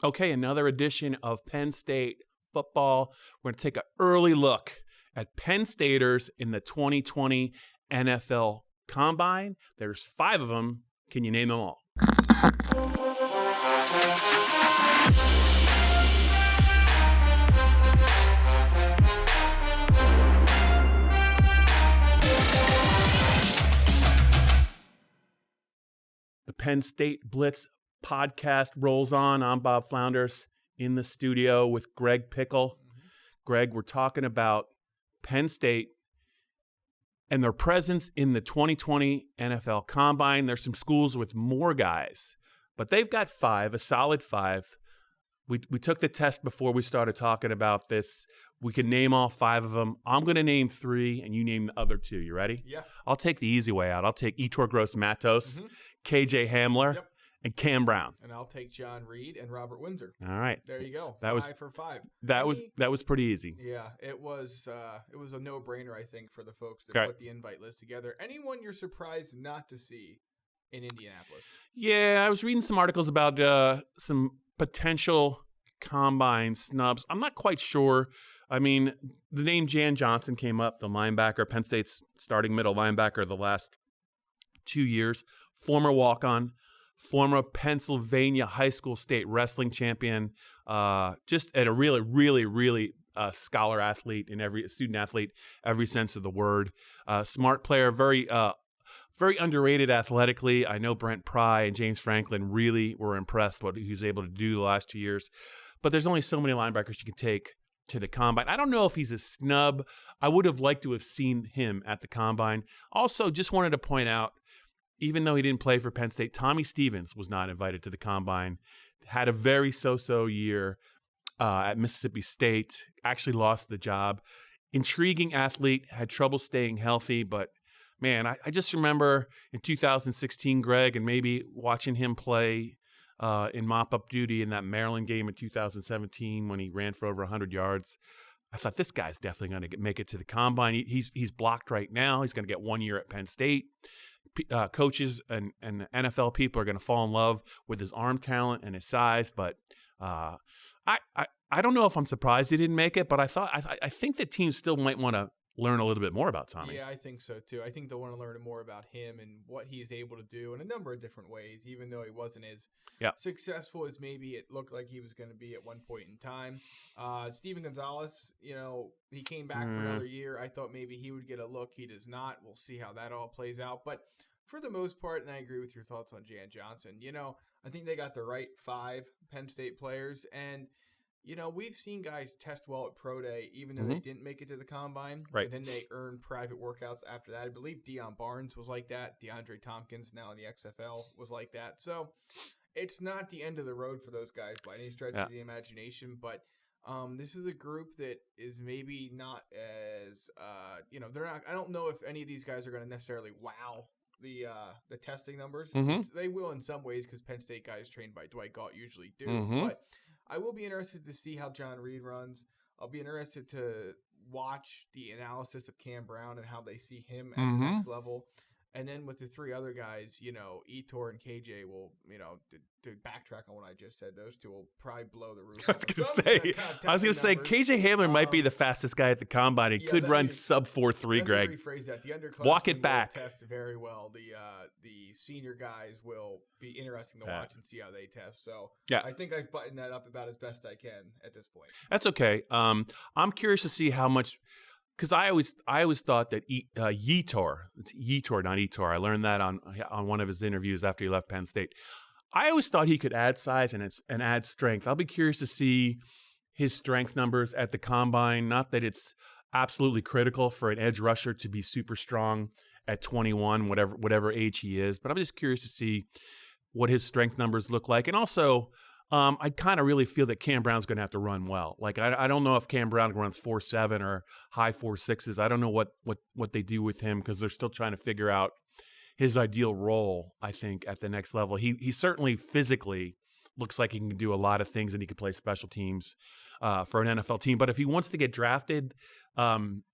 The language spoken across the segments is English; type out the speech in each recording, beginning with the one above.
Okay, another edition of Penn State football. We're going to take an early look at Penn Staters in the 2020 NFL Combine. There's 5 of them. Can you name them all? The Penn State Blitz podcast rolls on. I'm Bob Flounders in the studio with Greg Pickel. Greg, we're talking about Penn State and their presence in the 2020 NFL Combine. There's some schools with more guys, but they've got 5, a solid 5. We took the test before we started talking about this. We can name all 5 of them. I'm going to name 3, and you name the other 2. You ready? Yeah. I'll take the easy way out. I'll take Yetur Gross-Matos, KJ Hamler, and Cam Brown. And I'll take John Reed and Robert Windsor. All right. There you go. That 5 for 5. That was pretty easy. Yeah, it was a no-brainer, I think, for the folks that put the invite list together. Anyone you're surprised not to see in Indianapolis? Yeah, I was reading some articles about some potential combine snubs. I'm not quite sure. I mean, the name Jan Johnson came up, the linebacker, Penn State's starting middle linebacker the last 2 years, former walk-on, former Pennsylvania high school state wrestling champion, just at a really scholar athlete in every student athlete, every sense of the word. Smart player, very underrated athletically. I know Brent Pry and James Franklin really were impressed what he was able to do the last 2 years. But there's only so many linebackers you can take to the Combine. I don't know if he's a snub. I would have liked to have seen him at the Combine. Also, just wanted to point out, even though he didn't play for Penn State, Tommy Stevens was not invited to the Combine. Had a very so-so year at Mississippi State. Actually lost the job. Intriguing athlete. Had trouble staying healthy. But, man, I just remember in 2016, Greg, and maybe watching him play in mop-up duty in that Maryland game in 2017 when he ran for over 100 yards. I thought, this guy's definitely going to make it to the Combine. He's blocked right now. He's going to get 1 year at Penn State. Coaches and NFL people are going to fall in love with his arm talent and his size, but I don't know if I'm surprised he didn't make it, but I think that teams still might want to learn a little bit more about Tommy. Yeah, I think so too. I think they'll want to learn more about him and what he's able to do in a number of different ways, even though he wasn't as successful as maybe it looked like he was going to be at one point in time. Steven Gonzalez, he came back for another year. I thought maybe he would get a look. He does not. We'll see how that all plays out. But for the most part, and I agree with your thoughts on Jan Johnson, I think they got the right 5 Penn State players. And we've seen guys test well at Pro Day, even though they didn't make it to the Combine. Right. And then they earned private workouts after that. I believe Deion Barnes was like that. DeAndre Tompkins, now in the XFL, was like that. So it's not the end of the road for those guys by any stretch of the imagination. But this is a group that is maybe not as, they're not. I don't know if any of these guys are going to necessarily wow the testing numbers. They will in some ways because Penn State guys trained by Dwight Galt usually do. But I will be interested to see how John Reed runs. I'll be interested to watch the analysis of Cam Brown and how they see him at the next level. And then with the 3 other guys, Yetur and KJ will, to backtrack on what I just said, those 2 will probably blow the roof. I was going to say, KJ Hamler might be the fastest guy at the Combine. He could run sub 4.3, Greg. Let me rephrase that. The underclassmen Walk it back. Will test very well. The senior guys will be interesting to watch and see how they test. So I think I've buttoned that up about as best I can at this point. That's okay. I'm curious to see how much. Because I always thought that Yetur, it's Yetur, not Etor. I learned that on one of his interviews after he left Penn State. I always thought he could add size and add strength. I'll be curious to see his strength numbers at the Combine. Not that it's absolutely critical for an edge rusher to be super strong at 21, whatever age he is, but I'm just curious to see what his strength numbers look like. And also, I kind of really feel that Cam Brown's going to have to run well. Like, I don't know if Cam Brown runs 4.7 or high 4.6s. I don't know what they do with him because they're still trying to figure out his ideal role, I think, at the next level. He certainly physically looks like he can do a lot of things and he can play special teams for an NFL team. But if he wants to get drafted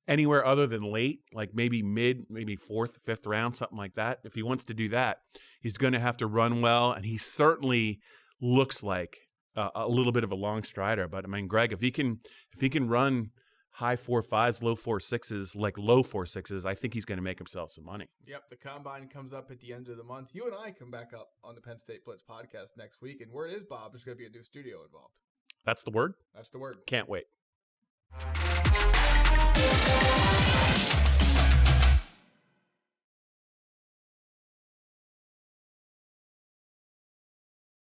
anywhere other than late, like maybe maybe 4th, 5th round, something like that, if he wants to do that, he's going to have to run well. And he certainly looks like a little bit of a long strider. But I mean, Greg, if he can run high 4.5s, low 4.6s, like low 4.6s, I think he's going to make himself some money. Yep, the combine comes up at the end of the month. You and I come back up on the Penn State Blitz podcast next week, and word is, Bob, there's going to be a new studio involved. That's the word? That's the word. Can't wait.